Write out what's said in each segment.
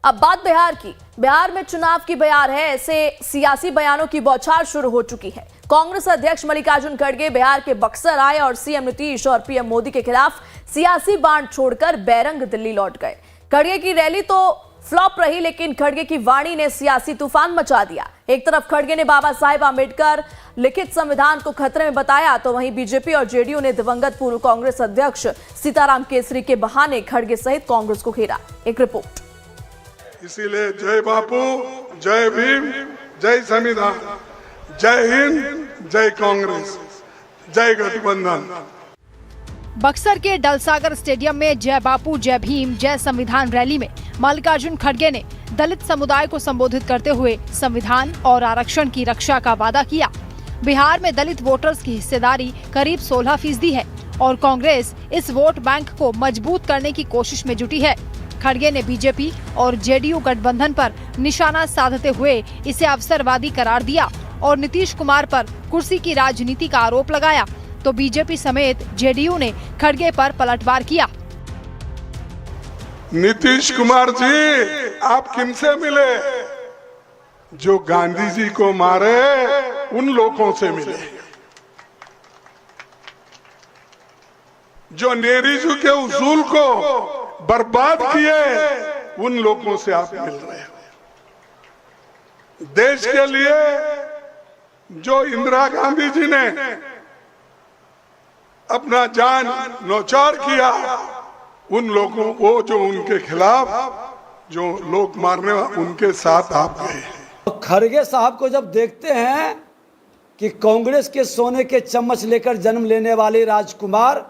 अब बात बिहार की। बिहार में चुनाव की बयार है, ऐसे सियासी बयानों की बौछार शुरू हो चुकी है। कांग्रेस अध्यक्ष मल्लिकार्जुन खड़गे बिहार के बक्सर आए और सीएम नीतीश और पीएम मोदी के खिलाफ सियासी बांध छोड़कर बैरंग दिल्ली लौट गए। खड़गे की रैली तो फ्लॉप रही, लेकिन खड़गे की वाणी ने सियासी तूफान मचा दिया। एक तरफ खड़गे ने बाबा साहेब आंबेडकर लिखित संविधान को खतरे में बताया, तो वहीं बीजेपी और जेडीयू ने दिवंगत पूर्व कांग्रेस अध्यक्ष सीताराम केसरी के बहाने खड़गे सहित कांग्रेस को घेरा। एक रिपोर्ट। इसीलिए जय बापू, जय भीम, जय संविधान, जय हिंद, जय कांग्रेस, जय गठबंधन। बक्सर के डलसागर स्टेडियम में जय बापू, जय भीम, जय संविधान रैली में मल्लिकार्जुन खड़गे ने दलित समुदाय को संबोधित करते हुए संविधान और आरक्षण की रक्षा का वादा किया। बिहार में दलित वोटर्स की हिस्सेदारी करीब 16% है और कांग्रेस इस वोट बैंक को मजबूत करने की कोशिश में जुटी है। खड़गे ने बीजेपी और जेडीयू गठबंधन पर निशाना साधते हुए इसे अवसरवादी करार दिया और नीतीश कुमार पर कुर्सी की राजनीति का आरोप लगाया, तो बीजेपी समेत जेडीयू ने खड़गे पर पलटवार किया। नीतीश कुमार जी, आप किनसे मिले? जो गांधी जी को मारे उन लोगों से मिले। जो नेहरू के उसूल को बर्बाद किए उन लोगों से आप मिल रहे हो। देश के लिए जो इंदिरा गांधी जी ने अपना जान न्यौछावर किया, उन लोगों को जो उनके खिलाफ जो लोग मारने उनके साथ आप गए। खड़गे साहब को जब देखते हैं कि कांग्रेस के सोने के चम्मच लेकर जन्म लेने वाले राजकुमार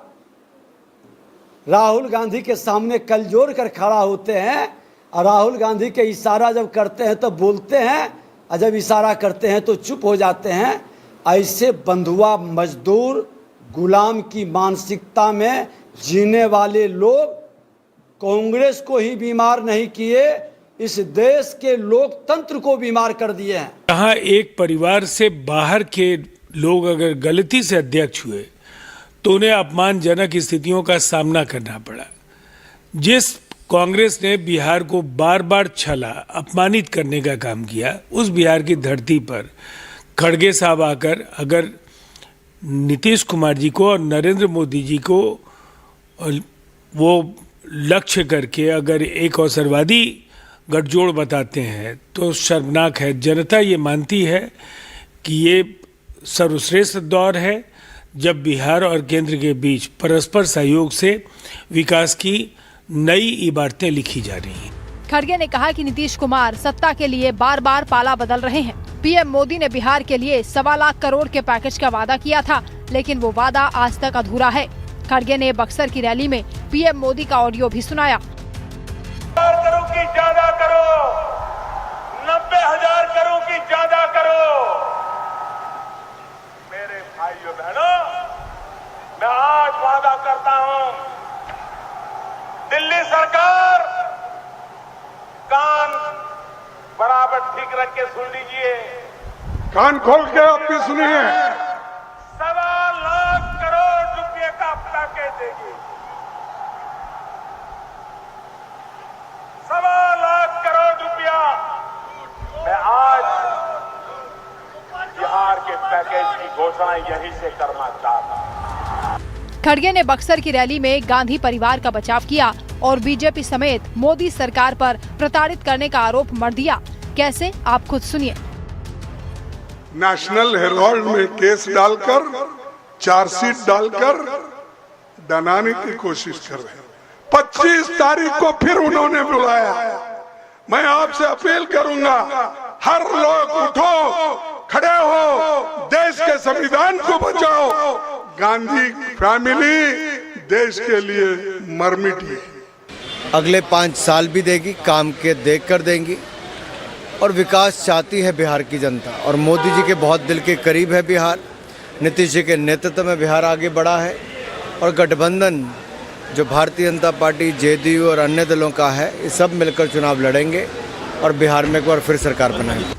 राहुल गांधी के सामने कलजोर कर खड़ा होते हैं और राहुल गांधी के इशारा जब करते हैं तो बोलते हैं और जब इशारा करते हैं तो चुप हो जाते हैं। ऐसे बंधुआ मजदूर गुलाम की मानसिकता में जीने वाले लोग कांग्रेस को ही बीमार नहीं किए, इस देश के लोकतंत्र को बीमार कर दिए हैं। यहाँ एक परिवार से बाहर के लोग अगर गलती से अध्यक्ष हुए तो उन्हें अपमानजनक स्थितियों का सामना करना पड़ा। जिस कांग्रेस ने बिहार को बार बार छला अपमानित करने का काम किया, उस बिहार की धरती पर खड़गे साहब आकर अगर नीतीश कुमार जी को और नरेंद्र मोदी जी को वो लक्ष्य करके अगर एक अवसरवादी गठजोड़ बताते हैं तो शर्मनाक है। जनता ये मानती है कि ये सर्वश्रेष्ठ दौर है जब बिहार और केंद्र के बीच परस्पर सहयोग से विकास की नई इबारतें लिखी जा रही हैं। खड़गे ने कहा कि नीतीश कुमार सत्ता के लिए बार बार पाला बदल रहे हैं। पीएम मोदी ने बिहार के लिए 1.25 लाख करोड़ के पैकेज का वादा किया था, लेकिन वो वादा आज तक अधूरा है। खड़गे ने बक्सर की रैली में पीएम मोदी का ऑडियो भी सुनाया। करोड़ की ज्यादा करो, 90,000 करोड़ की ज्यादा करो। मेरे भाइयों बहनों, मैं आज वादा करता हूं, दिल्ली सरकार कान बराबर ठीक रख के सुन लीजिए, कान खोल के आप भी सुनिए। 1.25 लाख करोड़ रुपए का पैकेज देगी। 1.25 लाख करोड़ रुपया मैं आज बिहार के पैकेज की घोषणा यहीं से करना चाहता हूं। खड़गे ने बक्सर की रैली में गांधी परिवार का बचाव किया और बीजेपी समेत मोदी सरकार पर प्रताड़ित करने का आरोप मढ़ दिया। कैसे, आप खुद सुनिए। नेशनल हेराल्ड में केस डालकर, चार्जशीट डालकर डराने की कोशिश कर रहे हैं। 25 तारीख को फिर उन्होंने बुलाया। मैं आपसे अपील करूंगा, हर लोग उठो, खड़े हो, देश के संविधान को बचाओ। गांधी फैमिली देश के लिए मर मिटी। अगले 5 साल भी देगी, काम के देख कर देंगी और विकास चाहती है बिहार की जनता। और मोदी जी के बहुत दिल के करीब है बिहार। नीतीश जी के नेतृत्व में बिहार आगे बढ़ा है और गठबंधन जो भारतीय जनता पार्टी, जेडीयू और अन्य दलों का है, ये सब मिलकर चुनाव लड़ेंगे और बिहार में एक बार फिर सरकार बनाएंगे।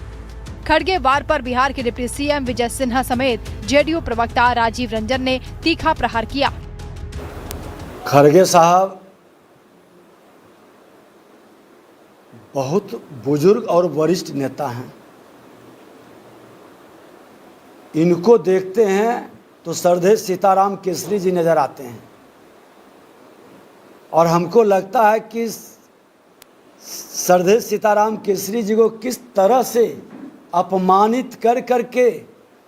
खड़गे वार पर बिहार के डिप्टी सीएम विजय सिन्हा समेत जेडीयू प्रवक्ता राजीव रंजन ने तीखा प्रहार किया। खड़गे साहब बहुत बुजुर्ग और वरिष्ठ नेता हैं। इनको देखते हैं तो श्रद्धेय सीताराम केसरी जी नज़र आते हैं और हमको लगता है कि श्रद्धेय सीताराम केसरी जी को किस तरह से अपमानित कर करके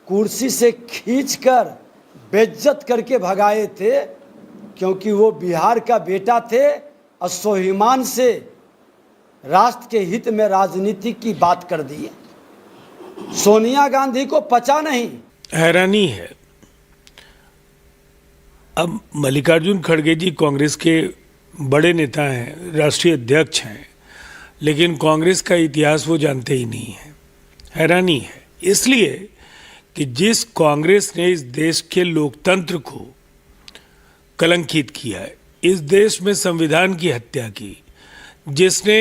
कुर्सी से खींचकर बेइज्जत करके भगाए थे, क्योंकि वो बिहार का बेटा थे और स्वाभिमान से राष्ट्र के हित में राजनीति की बात कर दी है। सोनिया गांधी को पचा नहीं। हैरानी है, अब मल्लिकार्जुन खड़गे जी कांग्रेस के बड़े नेता हैं, राष्ट्रीय अध्यक्ष हैं, लेकिन कांग्रेस का इतिहास वो जानते ही नहीं है। हैरानी है इसलिए कि जिस कांग्रेस ने इस देश के लोकतंत्र को कलंकित किया है, इस देश में संविधान की हत्या की, जिसने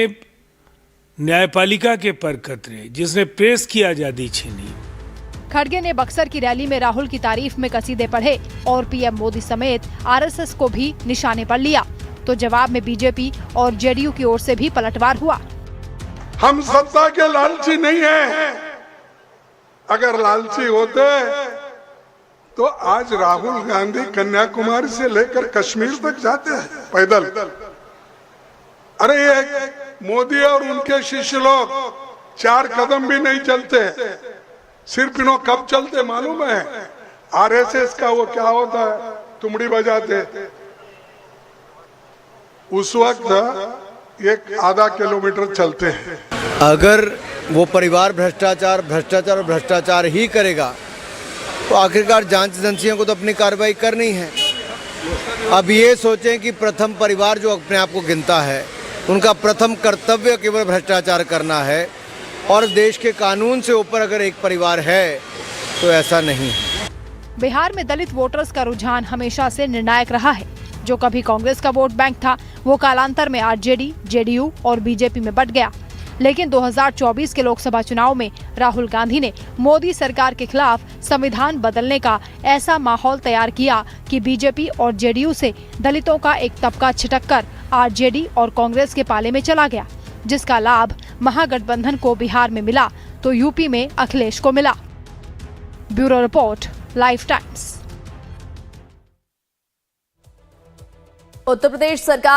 न्यायपालिका के पर कतरे, जिसने प्रेस की आजादी छीनी। खड़गे ने बक्सर की रैली में राहुल की तारीफ में कसीदे पढ़े और पीएम मोदी समेत आरएसएस को भी निशाने पर लिया, तो जवाब में बीजेपी और जेडीयू की ओर से भी पलटवार हुआ। हम सत्ता के लालची नहीं हैं। अगर लालची होते तो आज राहुल गांधी कन्याकुमारी से लेकर कश्मीर तक जाते हैं पैदल। अरे ये मोदी और उनके शिष्य लोग 4 कदम भी नहीं चलते, सिर्फ इन्हों कब चलते मालूम है? आरएसएस का वो क्या होता है, तुमड़ी बजाते, उस वक्त 1-आधा किलोमीटर चलते हैं। अगर वो परिवार भ्रष्टाचार ही करेगा तो आखिरकार जांच एजेंसियों को तो अपनी कार्रवाई करनी है। अब ये सोचें कि प्रथम परिवार जो अपने आप को गिनता है, उनका प्रथम कर्तव्य केवल भ्रष्टाचार करना है और देश के कानून से ऊपर अगर एक परिवार है तो ऐसा नहीं। बिहार में दलित वोटर्स का रुझान हमेशा से निर्णायक रहा है। जो कभी कांग्रेस का वोट बैंक था, वो कालांतर में आरजेडी, जेडीयू और बीजेपी में बंट गया। लेकिन 2024 के लोकसभा चुनाव में राहुल गांधी ने मोदी सरकार के खिलाफ संविधान बदलने का ऐसा माहौल तैयार किया कि बीजेपी और जेडीयू से दलितों का एक तबका छिटककर आरजेडी और कांग्रेस के पाले में चला गया, जिसका लाभ महागठबंधन को बिहार में मिला तो यूपी में अखिलेश को मिला। Bureau report, Life Times. Uttar Pradesh सरकार